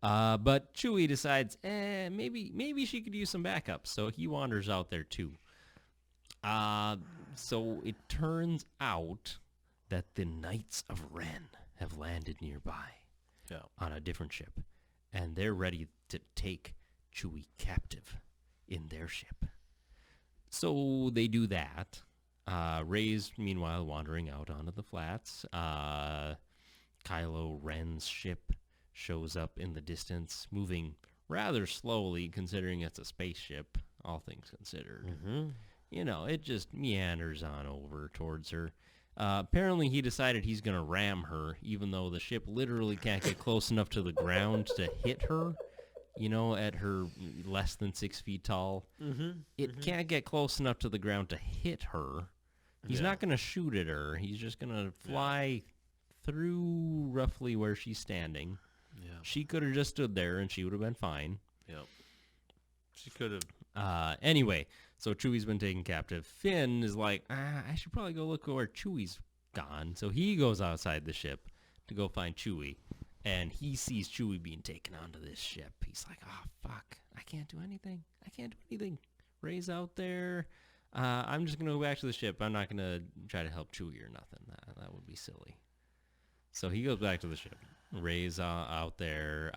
But Chewie decides, maybe she could use some backup. So he wanders out there too. So it turns out that the Knights of Ren have landed nearby on a different ship. And they're ready to take Chewie captive in their ship. So they do that. Rey's, meanwhile, wandering out onto the flats. Kylo Ren's ship shows up in the distance, moving rather slowly, considering it's a spaceship, all things considered. Mm-hmm. You know, it just meanders on over towards her. Apparently, he decided he's going to ram her, even though the ship literally can't get close enough to the ground to hit her, you know, at her less than 6 feet tall. Mm-hmm. It can't get close enough to the ground to hit her. He's not going to shoot at her. He's just going to fly through roughly where she's standing. Yeah. She could have just stood there, and she would have been fine. Yep. She could have. Anyway, so Chewie's been taken captive. Finn is like, I should probably go look where Chewie's gone. So he goes outside the ship to go find Chewie, and he sees Chewie being taken onto this ship. He's like, oh, fuck. I can't do anything. Rey's out there. I'm just going to go back to the ship. I'm not going to try to help Chewie or nothing. That would be silly. So he goes back to the ship. Rey's out there.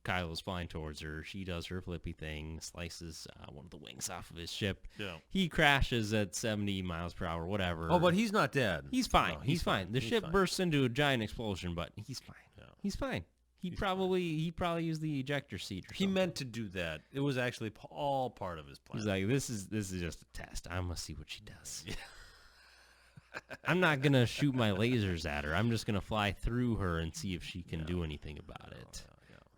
Kylo's flying towards her. She does her flippy thing, slices one of the wings off of his ship. Yeah. He crashes at 70 miles per hour, whatever. Oh, but he's not dead. He's fine. No, he's fine. The ship bursts into a giant explosion, but he's fine. Yeah. He's fine. He probably used the ejector seat or something. He meant to do that. It was actually all part of his plan. He's like, this is just a test. I'm gonna see what she does. Yeah. I'm not gonna shoot my lasers at her. I'm just gonna fly through her and see if she can do anything about it.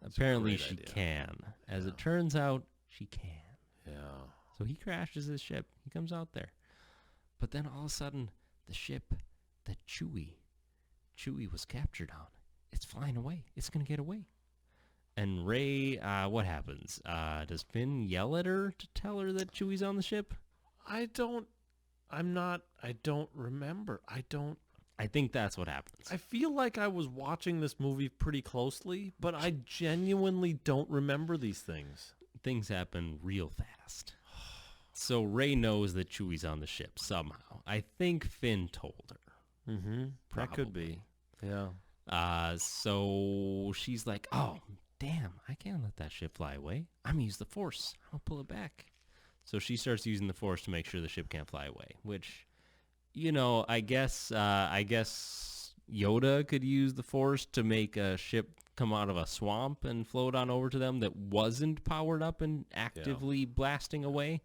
Apparently she can. As it turns out, she can. Yeah. So he crashes his ship. He comes out there. But then all of a sudden, the ship that Chewie was captured on, it's flying away. It's going to get away. And Rey, what happens? Does Finn yell at her to tell her that Chewie's on the ship? I don't remember. I think that's what happens. I feel like I was watching this movie pretty closely, but I genuinely don't remember these things. Things happen real fast. So Rey knows that Chewie's on the ship somehow. I think Finn told her. Mm-hmm. That could be. Yeah. So she's like, oh, damn, I can't let that ship fly away. I'm going to use the Force. I'll pull it back. So she starts using the Force to make sure the ship can't fly away, which, you know, I guess Yoda could use the Force to make a ship come out of a swamp and float on over to them that wasn't powered up and actively blasting away.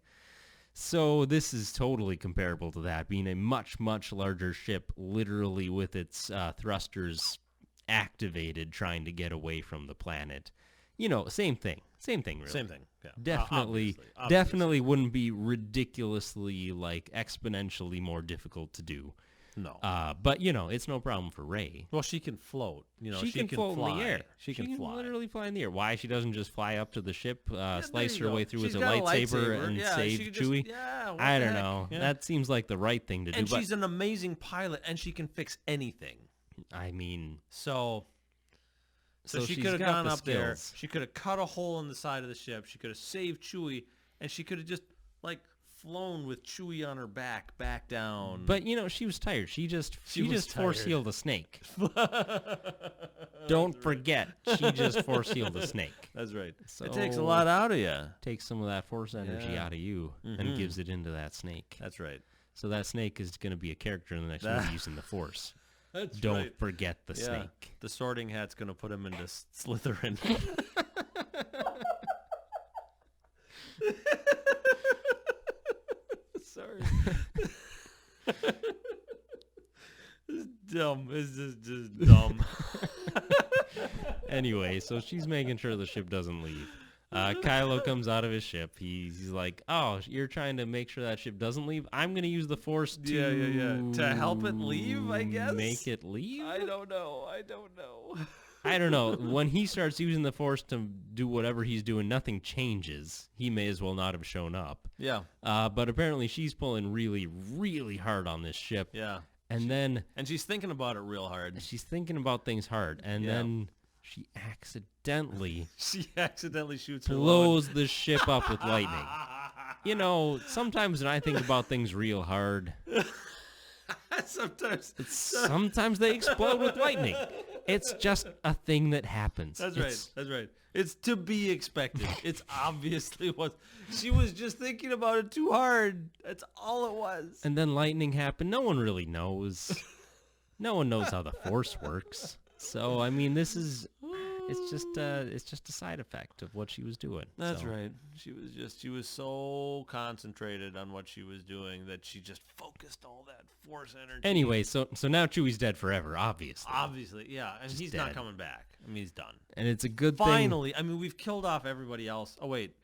So this is totally comparable to that, being a much, much larger ship, literally with its thrusters activated, trying to get away from the planet. You know, same thing, really. Same thing. Yeah. Definitely, Obviously. definitely wouldn't be ridiculously, like, exponentially more difficult to do. No. But, you know, it's no problem for Rey. Well, she can float. You know, she can float fly. in the air. She can fly. Literally fly in the air. Why she doesn't just fly up to the ship, slice her go. way through She's with a got lightsaber and save Chewie? What I the don't heck? know. Yeah. That seems like the right thing to do. And But she's an amazing pilot, and she can fix anything. I mean, So she she's could have got gone the up there. skills. She could have cut a hole in the side of the ship. She could have saved Chewie, and she could have just, like, flown with Chewie on her back down. But you know, she was tired. She just was force tired. healed a snake. Don't forget, she just force healed a snake. That's right. So It takes a lot out of you. Takes some of that force energy Yeah. out of you and gives it into that snake. That's right. So that snake is going to be a character in the next movie using the Force. That's Don't right. forget the snake. The Sorting Hat's going to put him into Slytherin. Sorry. It's dumb. It's just dumb. Anyway, so she's making sure the ship doesn't leave. Kylo comes out of his ship. He's like, "Oh, you're trying to make sure that ship doesn't leave? I'm going to use the Force to To help it leave, I guess. make it leave." I don't know. I don't know. When he starts using the Force to do whatever he's doing, nothing changes. He may as well not have shown up. Yeah. But apparently she's pulling really, really hard on this ship. Yeah. And then And she's thinking about it real hard. she's thinking about things hard. And then she accidentally She accidentally shoots her blows the ship up with lightning. You know, sometimes when I think about things real hard, sometimes they explode with lightning. It's just a thing that happens. That's right. It's to be expected. It's obviously what she was just thinking about it too hard. That's all it was. And then lightning happened. No one really knows. No one knows how the Force works. So I mean, it's just a side effect of what she was doing. That's So, right. She was so concentrated on what she was doing that she just focused all that Force energy. Anyway, so now Chewie's dead forever, obviously. Obviously, yeah, and he's not dead. coming back. I mean, he's done. And it's a good thing. Finally, I mean, we've killed off everybody else. Oh wait,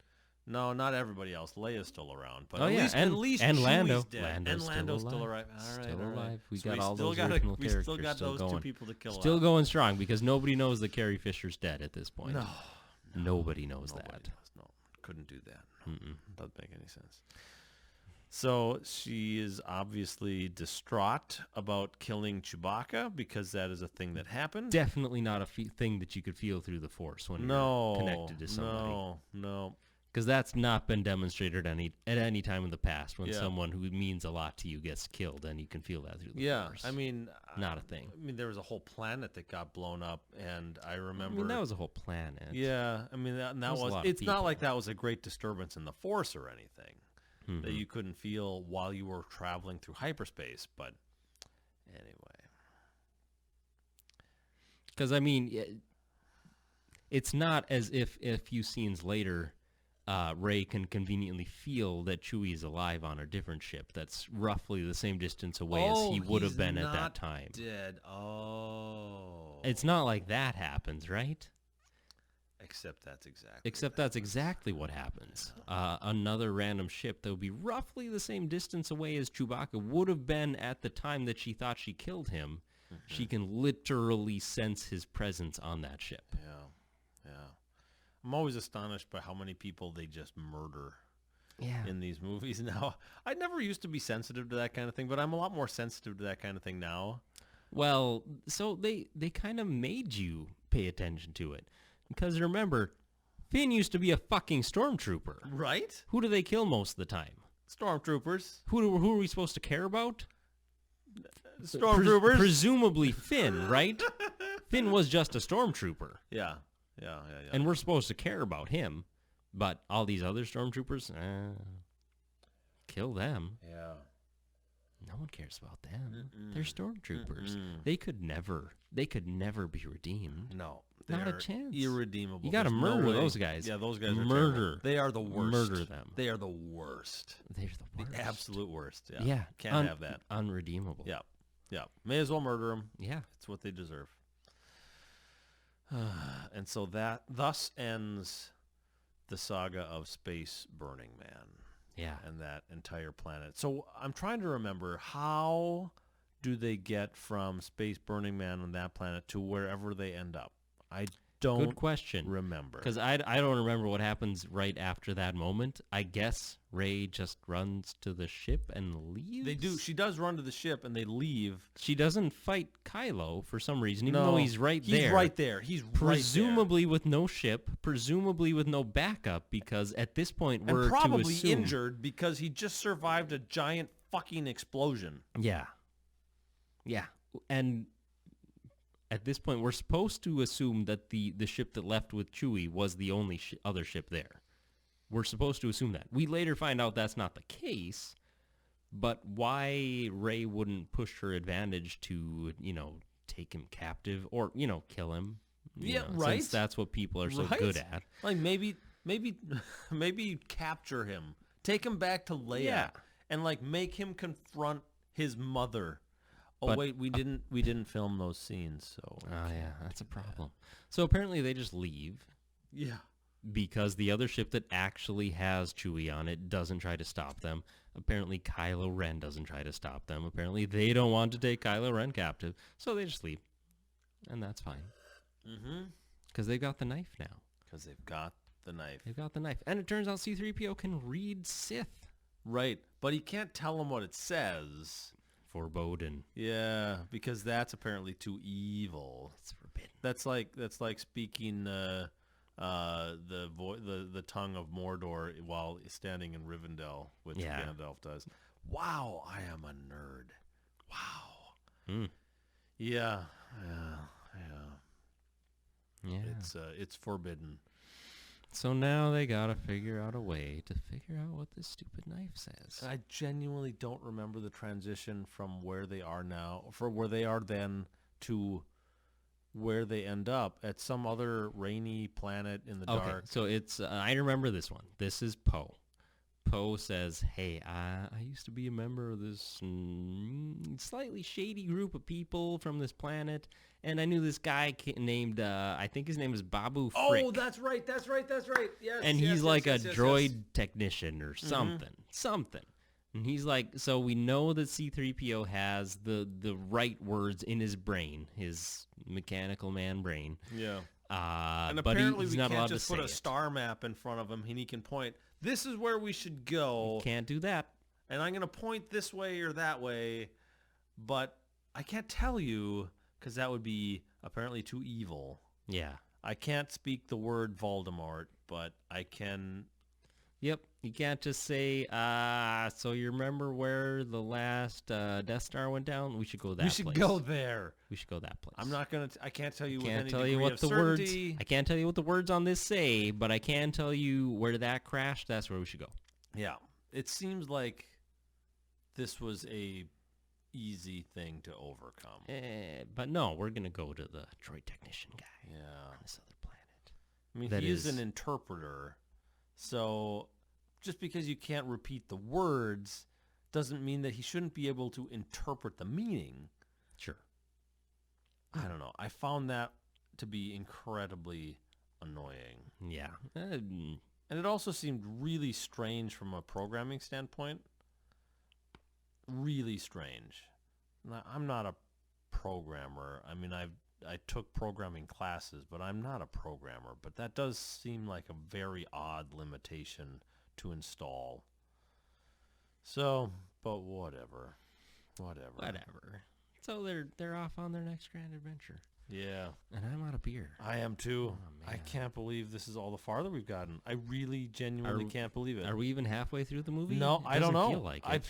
no, not everybody else. Leia's still around, but Oh, at yeah, least and Chewie's Lando. dead. Lando's and Lando's still still alive. alive. All right, Still all right. alive. We So got all still those got original we characters still got those going. two people to kill Still off. going strong because nobody knows that Carrie Fisher's dead at this point. No, Nobody knows nobody that. knows. No, couldn't do that. Doesn't make any sense. So she is obviously distraught about killing Chewbacca because that is a thing that happened. Definitely not a thing that you could feel through the Force when you're connected to somebody. No. Because that's not been demonstrated at any time in the past when Yeah. someone who means a lot to you gets killed, and you can feel that through the Force. I mean, Not a thing. I mean, there was a whole planet that got blown up, and I I remember. mean, that was a whole planet. Yeah, I mean that was a was. lot of It's not people. like that was a great disturbance in the Force or anything that Mhm. you couldn't feel while you were traveling through hyperspace. But anyway, Because, I mean, it's not as if a few scenes later, Rey can conveniently feel that Chewie is alive on a different ship that's roughly the same distance away as he would have he's been at not that time. Dead. Oh. It's not like that happens, right? Except that's exactly. Except that's exactly what happens. Another random ship that would be roughly the same distance away as Chewbacca would have been at the time that she thought she killed him. She can literally sense his presence on that ship. Yeah. I'm always astonished by how many people they just murder Yeah. in these movies now. I never used to be sensitive to that kind of thing, but I'm a lot more sensitive to that kind of thing now. Well, so they kind of made you pay attention to it. Because remember, Finn used to be a fucking stormtrooper. Right? Who do they kill most of the time? Stormtroopers. Who are we supposed to care about? Stormtroopers. Presumably Finn, right? Finn was just a stormtrooper. Yeah. And we're supposed to care about him. But all these other stormtroopers, kill them. Yeah. No one cares about them. They're stormtroopers. They could never be redeemed. No. Not a they're chance. Irredeemable. You gotta There's no murder way. those guys. Yeah, those guys are Murder. terrible. They are the worst. Murder them. They are the worst. They're the worst. The absolute worst. Yeah. Yeah. Can't have that. Unredeemable. Yeah. May as well murder them. Yeah. It's what they deserve. And so that thus ends the saga of Space Burning Man Yeah. and that entire planet. So I'm trying to remember, how do they get from Space Burning Man on that planet to wherever they end up? I don't Good question. remember. Because I don't remember what happens right after that moment. I guess Rey just runs to the ship and leaves. They do. She does run to the ship and they leave. She doesn't fight Kylo for some reason, even No, though he's right there. He's right there. He's Presumably with no ship, presumably with no backup, because at this point right there. we're And probably to assume, injured because he just survived a giant fucking explosion. Yeah. And at this point, we're supposed to assume that the ship that left with Chewie was the only other ship there. We're supposed to assume that. We later find out that's not the case, But why Rey wouldn't push her advantage to, take him captive or, kill him? Right. Since that's what people are so Right? good at. Like maybe capture him, take him back to Leia, Yeah. and like make him confront his mother. Oh But- wait, we didn't film those scenes, so Oh, yeah, that's a problem. So apparently they just leave yeah. because the other ship that actually has Chewie on it doesn't try to stop them. Apparently Kylo Ren doesn't try to stop them. Apparently they don't want to take Kylo Ren captive, so they just leave. And that's fine. Mm-hmm. Because they've got the knife now. Because they've got the knife. They've got the knife. And it turns out C-3PO can read Sith. Right, but he can't tell him what it says. Foreboding. Yeah, because that's apparently too evil. It's forbidden. That's like speaking the tongue of Mordor while standing in Rivendell, which Gandalf does. Wow, I am a nerd. Wow. Yeah. It's forbidden. So now they gotta figure out a way to figure out what this stupid knife says. I genuinely don't remember the transition from where they are now, for where they are then, to where they end up at some other rainy planet in the dark. So it's I remember this one. This is Poe. Poe says, "Hey, I used to be a member of this slightly shady group of people from this planet, and I knew this guy named I think his name is Babu Frick. Oh, that's right. Yes. And he's like a droid technician or something. And he's like, so we know that C-3PO has the right words in his brain, his mechanical man brain. Yeah. And And but apparently he's we not allowed can't to just say put a it. star map in front of him and he can point, this is where we should go. Can't do that. And I'm going to point this way or that way, but I can't tell you because that would be apparently too evil. Yeah. I can't speak the word Voldemort, but I can... Yep. You can't just say, so you remember where the last Death Star went down? We should go that place. We should go there. We should go that place. I'm not going to... I can't tell you with Can't any tell degree you what of the certainty. words. I can't tell you what the words on this say, but I can tell you where that crashed. That's where we should go. Yeah. It seems like this was a easy thing to overcome. But no, we're gonna go to the droid technician guy Yeah. on this other planet. I mean, That he is is- an interpreter, so just because you can't repeat the words doesn't mean that he shouldn't be able to interpret the meaning. Sure. I don't know. I found that to be incredibly annoying. Yeah. And it also seemed really strange from a programming standpoint. Really strange. Now, I'm not a programmer. I mean, I took programming classes, but I'm not a programmer. But that does seem like a very odd limitation to install. So, but whatever. So they're off on their next grand adventure, Yeah, and I'm out of beer. I am too. Oh, I man. can't believe this is all the farther we've gotten. I really genuinely can't believe it. Are we even halfway through the movie? No, It I don't know. doesn't feel like it.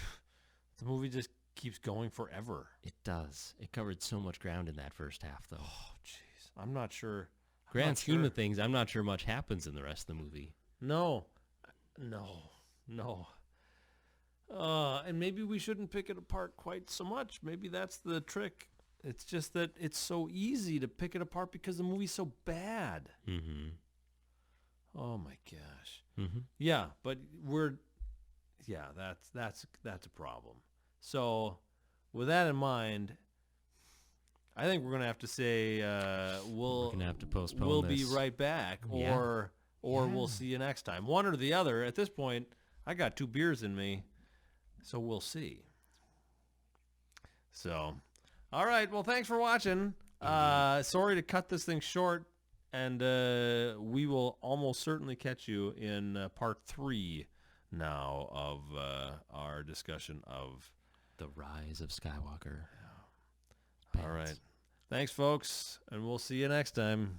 The movie just keeps going forever. It does. It covered so much ground in that first half, though. Oh, jeez. I'm not sure. I'm Grand not scheme sure. of things, I'm not sure much happens in the rest of the movie. No. And maybe we shouldn't pick it apart quite so much. Maybe that's the trick. It's just that it's so easy to pick it apart because the movie's so bad. Mm-hmm. Oh my gosh. Mm-hmm. Yeah, but that's a problem. So, with that in mind, I think we're gonna have to say we're gonna have to postpone We'll be this. right back, Yeah. or we'll see you next time. One or the other. At this point, I got 2 beers in me, so we'll see. So, all right. Well, thanks for watching. Sorry to cut this thing short, and we will almost certainly catch you in part 3 now of our discussion of The Rise of Skywalker. All right. Thanks, folks, and we'll see you next time.